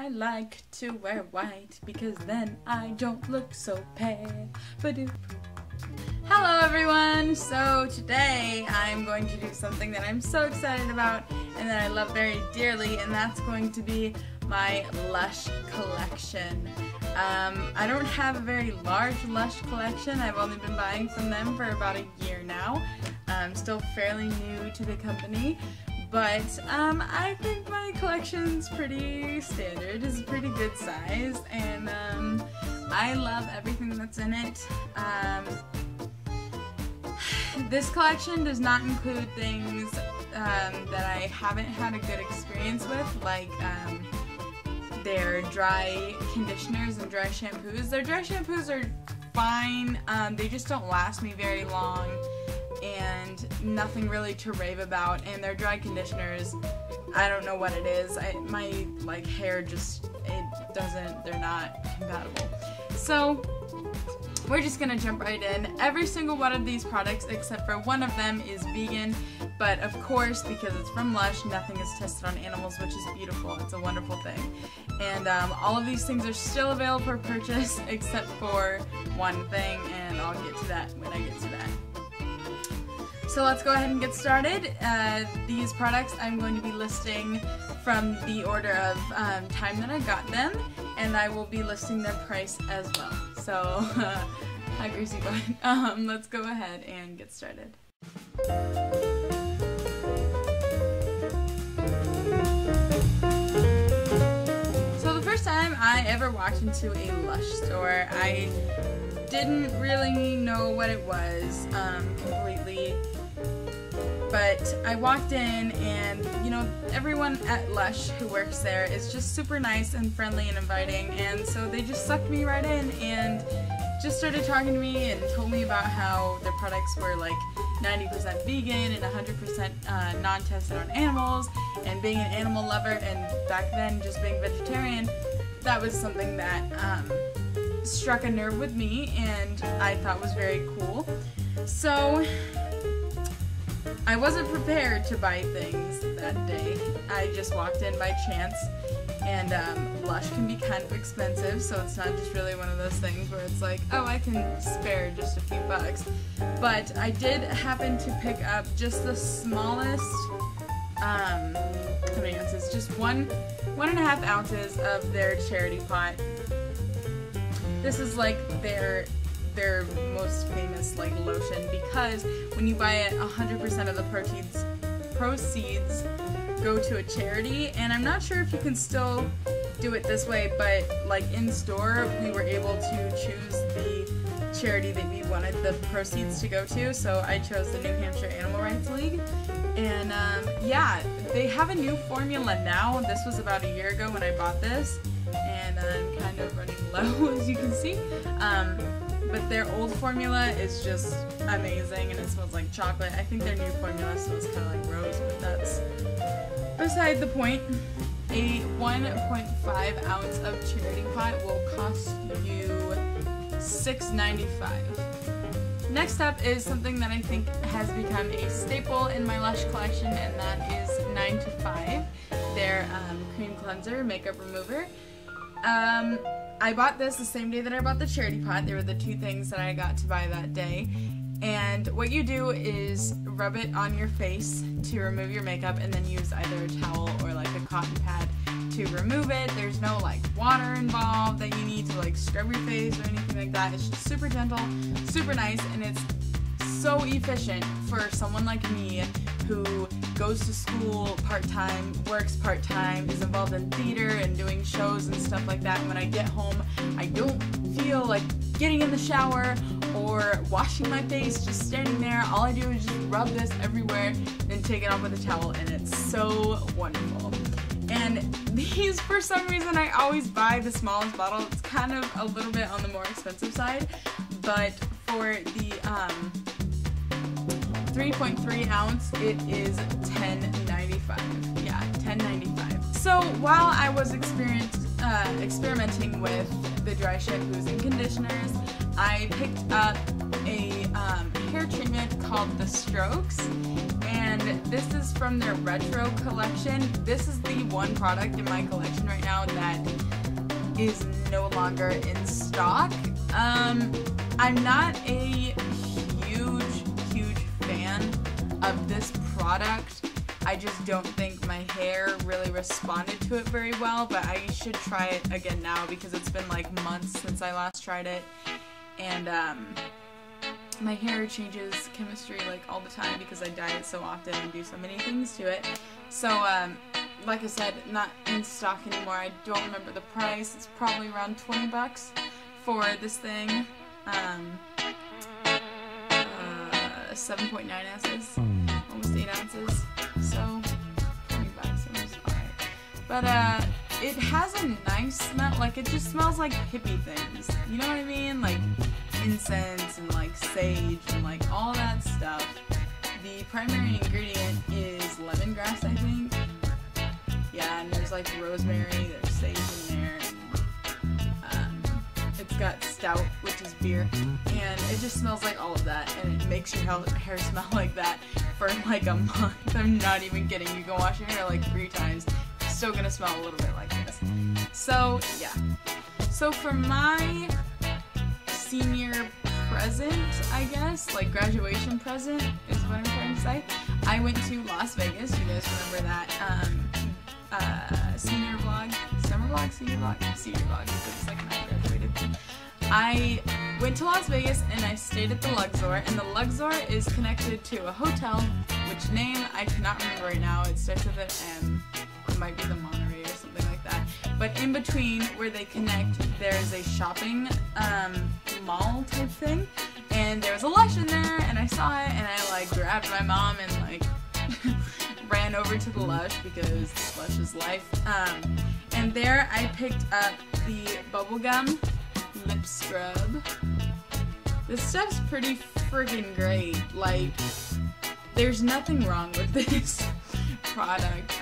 I like to wear white because then I don't look so pale. Hello everyone! So today I'm going to do something that I'm so excited about and that I love very dearly, and that's going to be my Lush collection. I don't have a very large Lush collection. I've only been buying from them for about a year now. I'm still fairly new to the company, but I think my collection's pretty standard. It's a pretty good size, and I love everything that's in it. This collection does not include things that I haven't had a good experience with, like their dry conditioners and dry shampoos. Their dry shampoos are fine, they just don't last me very long and nothing really to rave about, and their dry conditioners, I don't know what it is. My hair just, they're not compatible. So we're just gonna jump right in. Every single one of these products except for one of them is vegan, but of course, because it's from Lush, nothing is tested on animals, which is beautiful. It's a wonderful thing. And all of these things are still available for purchase except for one thing, and I'll get to that when I get to that. So let's go ahead and get started. These products I'm going to be listing from the order of time that I got them, and I will be listing their price as well. So, hi Greasy Butt. Let's go ahead and get started. So the first time I ever walked into a Lush store, I didn't really know what it was completely. But I walked in, and you know, everyone at Lush who works there is just super nice and friendly and inviting, and so they just sucked me right in and just started talking to me and told me about how their products were like 90% vegan and 100% non-tested on animals, and being an animal lover, and back then just being vegetarian, that was something that struck a nerve with me and I thought was very cool. So I wasn't prepared to buy things that day. I just walked in by chance, and Lush can be kind of expensive, so it's not just really one of those things where it's like, oh, I can spare just a few bucks. But I did happen to pick up just the smallest, how many ounces? Just 1.5 ounces of their charity pot. This is like their most famous lotion, because when you buy it, 100% of the proceeds go to a charity, and I'm not sure if you can still do it this way, but like in store we were able to choose the charity that we wanted the proceeds to go to, so I chose the New Hampshire Animal Rights League. And yeah, they have a new formula now. This was about a year ago when I bought this, and I'm kind of running low as you can see. But their old formula is just amazing, and it smells like chocolate. I think their new formula smells kind of like rose, but that's beside the point. A 1.5 ounce of charity pot will cost you $6.95. Next up is something that I think has become a staple in my Lush collection, and that is 9 to 5, their cream cleanser makeup remover. I bought this the same day that I bought the charity pot. They were the two things that I got to buy that day. And what you do is rub it on your face to remove your makeup, and then use either a towel or like a cotton pad to remove it. There's no like water involved that you need to like scrub your face or anything like that. It's just super gentle, super nice, and it's so efficient for someone like me who goes to school part-time, works part-time, is involved in theater and doing shows and stuff like that. And when I get home, I don't feel like getting in the shower or washing my face, just standing there. All I do is just rub this everywhere and take it off with a towel, and it's so wonderful. And these, for some reason, I always buy the smallest bottle. It's kind of a little bit on the more expensive side, but for the 3.3 ounce, it is $10.95. Yeah, $10.95. So while I was experimenting with the dry shampoos and conditioners, I picked up a hair treatment called The Strokes, and this is from their retro collection. This is the one product in my collection right now that is no longer in stock. I'm not a huge fan of this product. I just don't think my hair really responded to it very well, but I should try it again now because it's been like months since I last tried it. And my hair changes chemistry like all the time because I dye it so often and do so many things to it. So like I said, not in stock anymore. I don't remember the price. It's probably around 20 bucks for this thing. 7.9 ounces, almost 8 ounces. So 20 bucks, it was alright. But it has a nice smell. Like, it just smells like hippie things. You know what I mean? Like incense and like sage and like all that stuff. The primary ingredient is lemongrass, I think. Yeah, and there's like rosemary, there's sage in there, and it's got stout, which is beer, and it just smells like all of that, and it makes your hair smell like that for like a month. I'm not even kidding. You can wash your hair like 3 times, it's still gonna smell a little bit like this. So yeah. So for my senior present, I guess, like graduation present is what I'm trying to say, I went to Las Vegas. You guys remember that senior vlog, summer vlog, senior vlog, because it's like when I graduated. I went to Las Vegas and I stayed at the Luxor, and the Luxor is connected to a hotel, which name I cannot remember right now. It starts with an M. It might be the Monterey or something like that. But in between where they connect, there's a shopping mall type thing, and there was a Lush in there, and I saw it, and I like grabbed my mom and like ran over to the Lush because Lush is life. And there I picked up the bubblegum lip scrub. This stuff's pretty friggin' great. Like, there's nothing wrong with this product.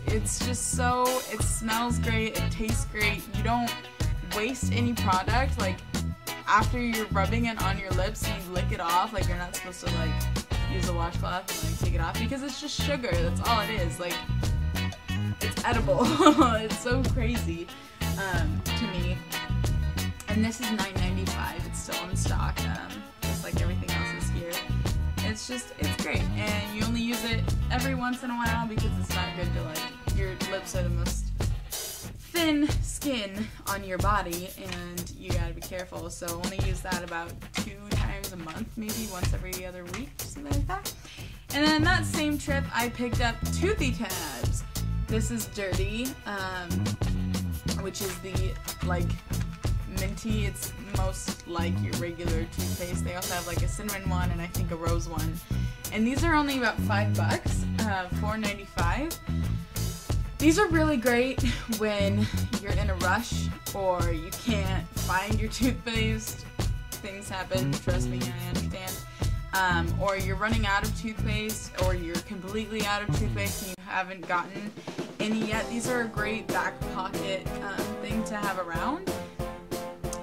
It's just so, it smells great, it tastes great. You don't waste any product. Like, after you're rubbing it on your lips and you lick it off, like, you're not supposed to like use a washcloth and like take it off because it's just sugar. That's all it is. Like, it's edible. It's so crazy to me. And this is $9.95. It's still in stock, just like everything else is here. It's just, it's great, and you only use it every once in a while because it's not good to like, your lips are the most thin skin on your body, and you gotta be careful. So only use that about 2 times a month, maybe once every other week, something like that. And then that same trip, I picked up Toothy Tabs. This is dirty, which is the like minty. It's most like your regular toothpaste. They also have like a cinnamon one and I think a rose one. And these are only about $5, $4.95. These are really great when you're in a rush or you can't find your toothpaste. Things happen, trust me, I understand. Or you're running out of toothpaste, or you're completely out of toothpaste and you haven't gotten any yet. These are a great back pocket thing to have around.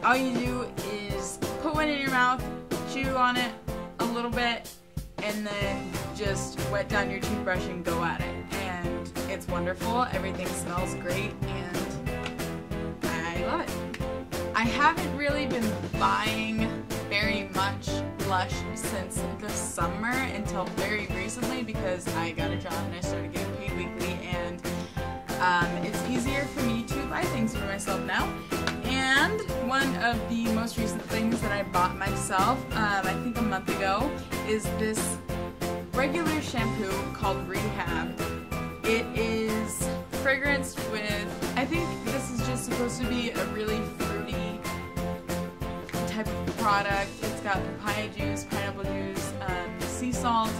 All you do is put one in your mouth, chew on it a little bit, and then just wet down your toothbrush and go at it. And it's wonderful. Everything smells great, and I love it. I haven't really been buying very much Lush since the summer until very recently because I got a job and I started getting paid weekly, and it's easier for me to buy things for myself now. And one of the most recent things that I bought myself, I think a month ago, is this regular shampoo called Rehab. It is fragranced with, I think this is just supposed to be a really fruity type of product. It's got papaya juice, pineapple juice, sea salt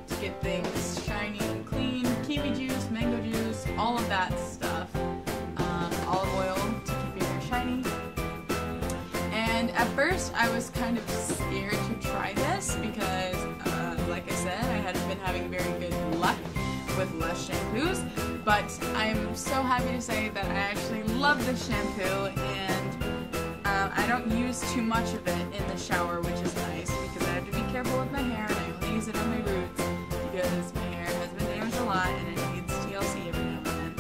to get things shiny and clean, kiwi juice, mango juice, all of that stuff. Olive oil to keep your hair shiny. And at first I was kind of scared to try this because, like I said, I hadn't been having very good luck with Lush shampoos, but I'm so happy to say that I actually love this shampoo, and I don't use too much of it in the shower, which is nice because I have to be careful with my hair and I only use it on my roots because my hair has been damaged a lot and it needs TLC every now and then.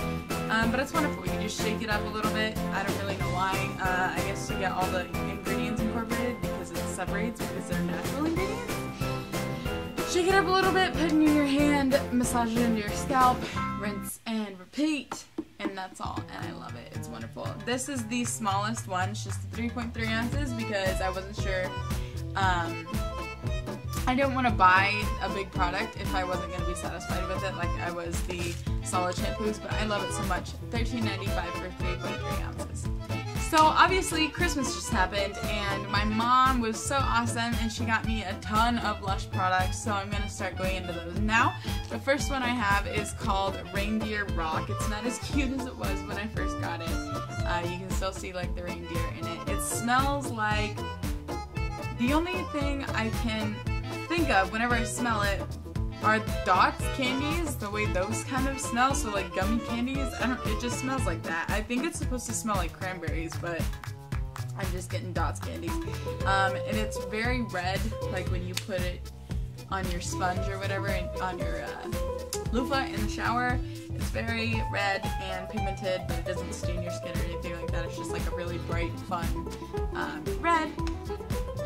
but it's wonderful. You just shake it up a little bit. I don't really know why. I guess to get all the ingredients incorporated because it separates because they're natural ingredients. Shake it up a little bit, put it in your hand, massage it into your scalp, rinse and repeat, and that's all. And I love it. It's wonderful. This is the smallest one, it's just 3.3 ounces because I wasn't sure. I didn't want to buy a big product if I wasn't going to be satisfied with it, like I was the solid shampoos, but I love it so much. $13.95 for 3.3 ounces. So obviously Christmas just happened and my mom was so awesome and she got me a ton of Lush products, so I'm going to start going into those now. The first one I have is called Reindeer Rock. It's not as cute as it was when I first got it. You can still see like the reindeer in it. It smells like, the only thing I can think of whenever I smell it are Dots candies, the way those kind of smell, so like gummy candies. It just smells like that. I think it's supposed to smell like cranberries, but I'm just getting Dots candies. And it's very red, like when you put it on your sponge or whatever, and on your loofah in the shower. It's very red and pigmented, but it doesn't stain your skin or anything like that. It's just like a really bright, fun red.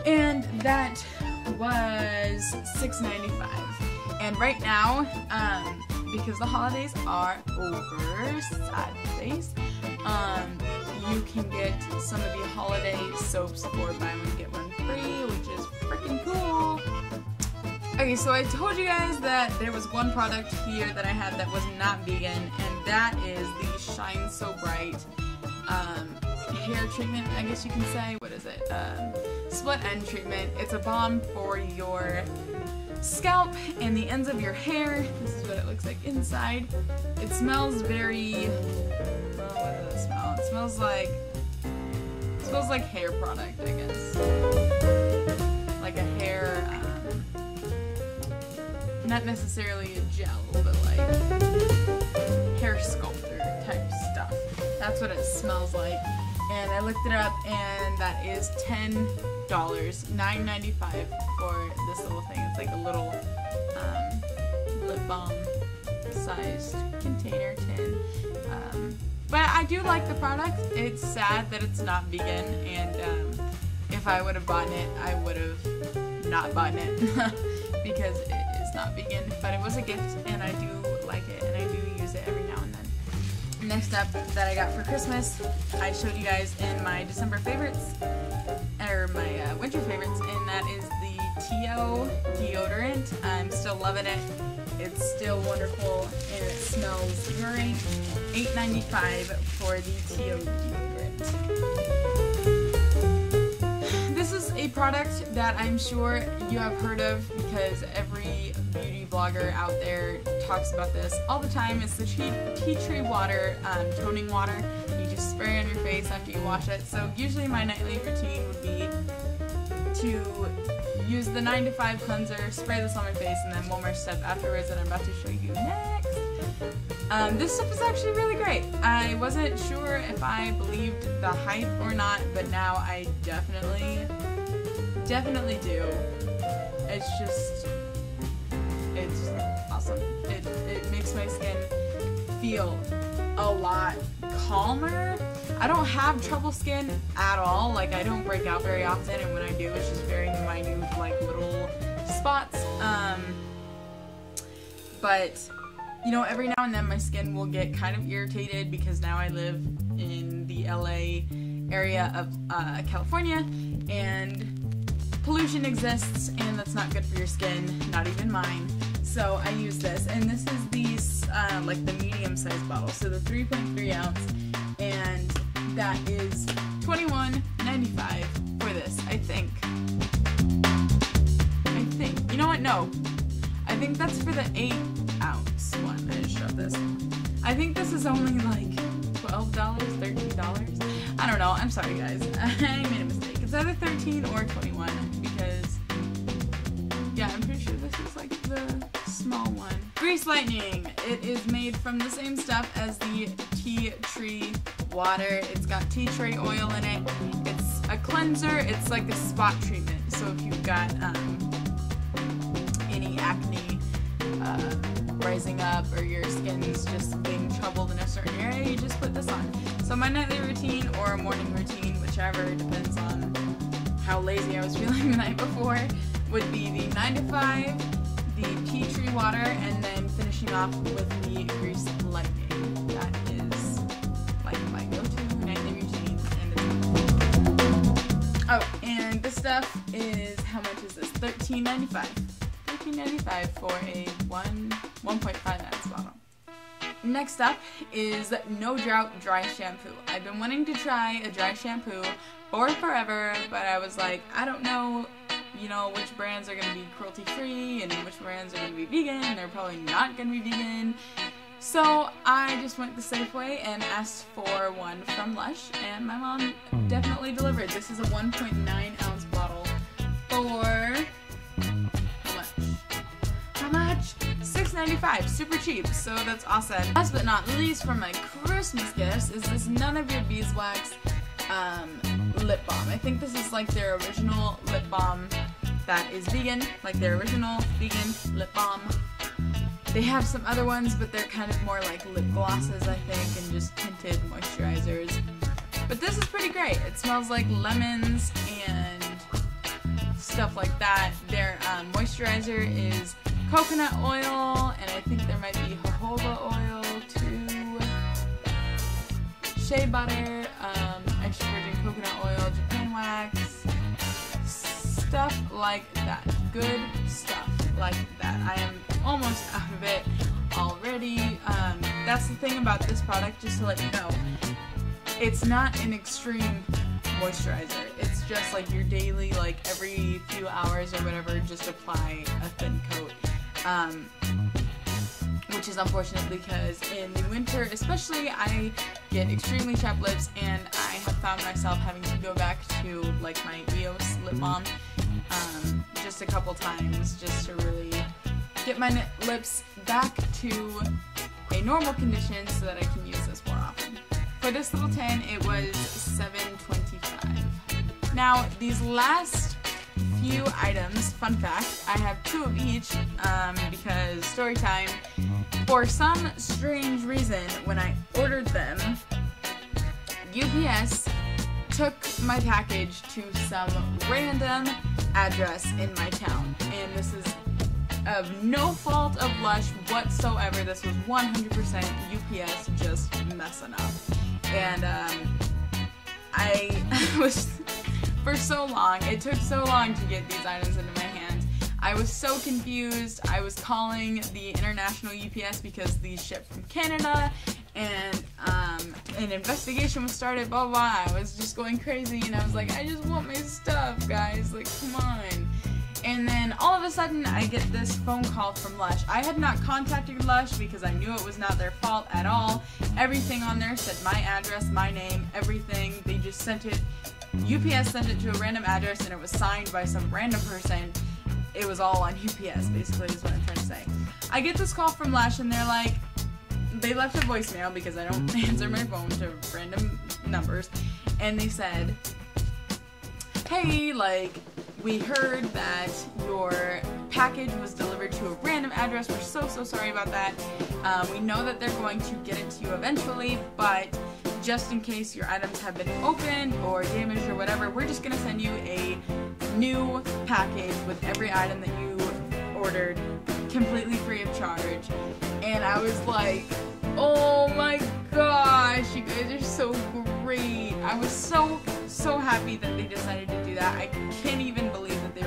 And that was $6.95. And right now, because the holidays are over, sad face, you can get some of the holiday soaps for buy one get one free, which is freaking cool. Okay, so I told you guys that there was one product here that I had that was not vegan, and that is the Shine So Bright hair treatment, I guess you can say. What is it? Split end treatment. It's a balm for your scalp and the ends of your hair. This is what it looks like inside. It smells very, well, what does it smell? It smells like hair product, I guess. Like a hair, not necessarily a gel, but like hair sculptor type stuff. That's what it smells like. And I looked it up, and that is $10, $9.95 for this little thing. It's like a little lip balm sized container tin. But I do like the product. It's sad that it's not vegan, and if I would have bought it, I would have not bought it because it is not vegan. But it was a gift, and I do like it, and I do use it every now and then. Next up that I got for Christmas, I showed you guys in my December favorites, or my winter favorites, and that is the T.O. deodorant. I'm still loving it. It's still wonderful, and it smells great. $8.95 for the T.O. deodorant. This is a product that I'm sure you have heard of because every beauty blogger out there talks about this all the time. It's the tea tree water, toning water. You just spray it on your face after you wash it. So usually my nightly routine would be to use the 9 to 5 cleanser, spray this on my face, and then one more step afterwards that I'm about to show you next. This stuff is actually really great. I wasn't sure if I believed the hype or not, but now I definitely do. It's awesome. It makes my skin feel a lot calmer. I don't have trouble skin at all. Like, I don't break out very often, and when I do, it's just very minute, like, little spots. But, you know, every now and then my skin will get kind of irritated because now I live in the LA area of California, and pollution exists, and that's not good for your skin, not even mine. So I use this, and this is the like the medium-sized bottle, so the 3.3 ounce, and that is $21.95 for this. I think. You know what? No, I think that's for the 8-ounce one. I just shoved this. I think this is only like $12, $13. I don't know. I'm sorry, guys. I made a mistake. It's either 13 or 21 because, yeah, I'm pretty sure this is like the small one. Grease Lightning. It is made from the same stuff as the tea tree water. It's got tea tree oil in it. It's a cleanser. It's like a spot treatment. So if you've got any acne, rising up or your skin's just being troubled in a certain area, you just put this on. So my nightly routine or a morning routine, whichever, depends on how lazy I was feeling the night before, would be the 9 to 5, the tea tree water, and then finishing off with the grease lightning. That is like my go-to nightly routine. Oh, and this stuff is, how much is this? $13.95. $13.95 for a 1.5 ounce bottle. Next up is No Drought Dry Shampoo. I've been wanting to try a dry shampoo for forever, but I was like, I don't know, you know, which brands are going to be cruelty free and which brands are going to be vegan. They're probably not going to be vegan. So I just went the safe way and asked for one from Lush, and my mom definitely delivered. This is a 1.9 ounce bottle for how much? $6.95, super cheap, so that's awesome. Last but not least, for my Christmas gifts is this None of Your Beeswax lip balm. I think this is like their original lip balm that is vegan, like their original vegan lip balm. They have some other ones, but they're kind of more like lip glosses, I think, and just tinted moisturizers. But this is pretty great. It smells like lemons and stuff like that. Their moisturizer is coconut oil, and I think there might be jojoba oil too. Shea butter, extra virgin coconut oil, Japan wax, stuff like that. Good stuff like that. I am almost out of it already. That's the thing about this product, just to let you know. It's not an extreme moisturizer. It's just like your daily, like every few hours or whatever, just apply a thin coat. Which is unfortunate because in the winter especially, I get extremely chapped lips, and I have found myself having to go back to like my EOS lip balm just a couple times just to really get my lips back to a normal condition so that I can use this more often. For this little tin, it was $7.25. Now, these last few items, fun fact, I have 2 of each because story time. For some strange reason, when I ordered them, UPS took my package to some random address in my town, and this is of no fault of Lush whatsoever. This was 100% UPS just messing up. And I was, for so long, it took so long to get these items into my hands. I was so confused. I was calling the international UPS because these ship from Canada, and an investigation was started, blah, blah, blah. I was just going crazy, and I was like, I just want my stuff, guys, like, come on. And then all of a sudden, I get this phone call from Lush. I had not contacted Lush because I knew it was not their fault at all. Everything on there said my address, my name, everything. They just sent it, UPS sent it to a random address, and it was signed by some random person. It was all on UPS, basically, is what I'm trying to say. I get this call from Lush, and they're like, they left a voicemail because I don't answer my phone to random numbers, and they said, hey, like, we heard that your package was delivered to a random address. We're so sorry about that. We know that they're going to get it to you eventually, but just in case your items have been opened or damaged or whatever, we're just going to send you a new package with every item that you ordered completely free of charge. And I was like, oh my gosh, you guys are so great. I was so happy that they decided to do that. I can't even believe that they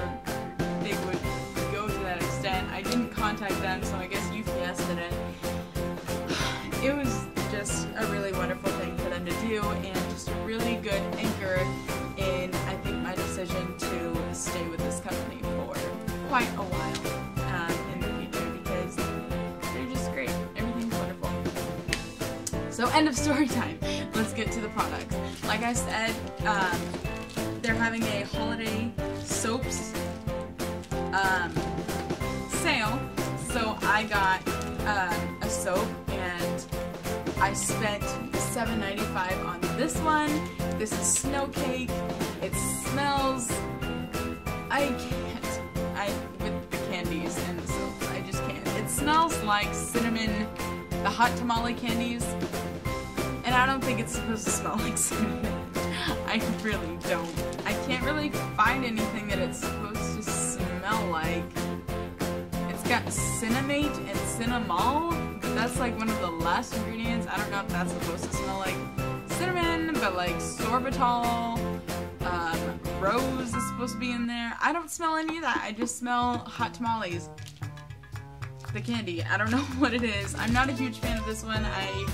would go to that extent. I didn't contact them, so I guess UPS did it. It was just a really wonderful thing for them to do, and just a really good anchor in, I think, my decision to stay with this company for quite a while in the future, because they're just great. Everything's wonderful. So, end of story time. Let's get to the products. Like I said, they're having a holiday soaps sale, so I got a soap, and I spent $7.95 on this one. This is Snow Cake. It smells, with the candies and the soaps, I just can't. It smells like cinnamon, the hot tamale candies, and I don't think it's supposed to smell like cinnamon. I really don't. I can't really find anything that it's supposed to smell like. It's got cinnamate and cinnamol, but that's like one of the last ingredients. I don't know if that's supposed to smell like cinnamon, but like sorbitol, rose is supposed to be in there. I don't smell any of that. I just smell hot tamales. The candy. I don't know what it is. I'm not a huge fan of this one. I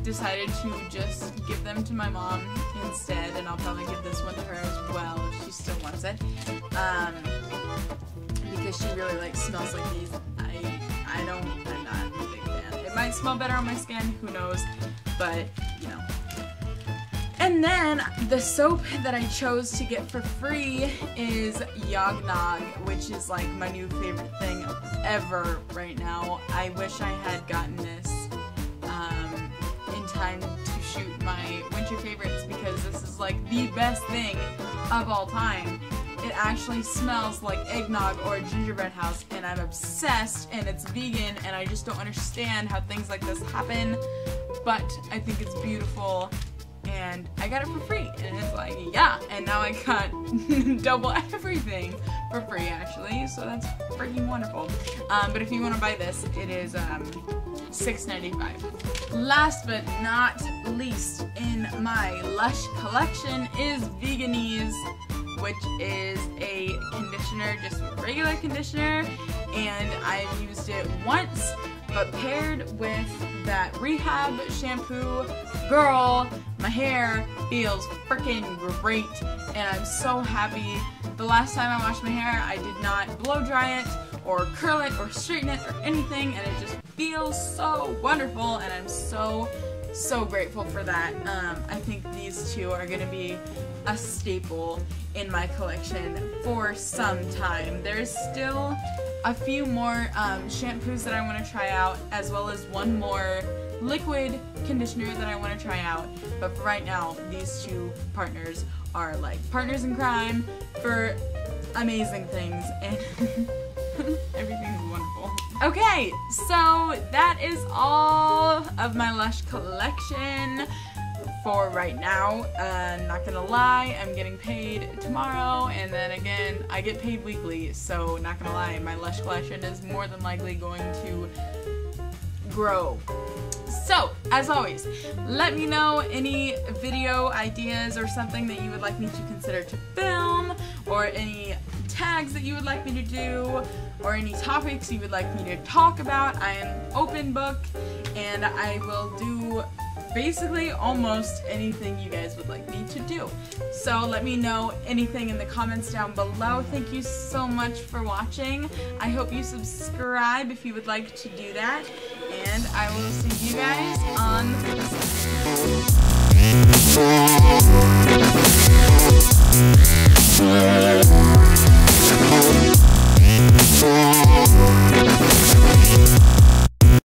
decided to just give them to my mom instead, and I'll probably give this one to her as well if she still wants it. Because she really like smells like these. I'm not a big fan. It might smell better on my skin, who knows, but you know. And then the soap that I chose to get for free is Yog Nog, which is like my new favorite thing ever right now. I wish I had gotten this in time to shoot my winter favorites, because this is like the best thing of all time. It actually smells like eggnog or a gingerbread house, and I'm obsessed, and it's vegan, and I just don't understand how things like this happen, but I think it's beautiful. And I got it for free, and it's like, yeah, and now I got double everything for free, actually, so that's freaking wonderful. But if you want to buy this, it is $6.95. Last but not least in my Lush collection is Veganese, which is a conditioner, just a regular conditioner, and I've used it once, but paired with that Rehab shampoo, girl, my hair feels freaking great, and I'm so happy. The last time I washed my hair, I did not blow dry it, or curl it, or straighten it, or anything, and it just feels so wonderful, and I'm so grateful for that. I think these two are going to be a staple in my collection for some time. There's still a few more shampoos that I want to try out, as well as one more liquid conditioner that I want to try out, but for right now, these two partners are like partners in crime for amazing things, and everything is wonderful. Okay, so that is all of my Lush collection for right now. Not gonna lie, I'm getting paid tomorrow, and then again, I get paid weekly, so not gonna lie, my Lush collection is more than likely going to grow. So, as always, let me know any video ideas or something that you would like me to consider to film, or any tags that you would like me to do, or any topics you would like me to talk about. I am open book, and I will do basically almost anything you guys would like me to do. So let me know anything in the comments down below. Thank you so much for watching. I hope you subscribe if you would like to do that, and I will see you guys on the next one.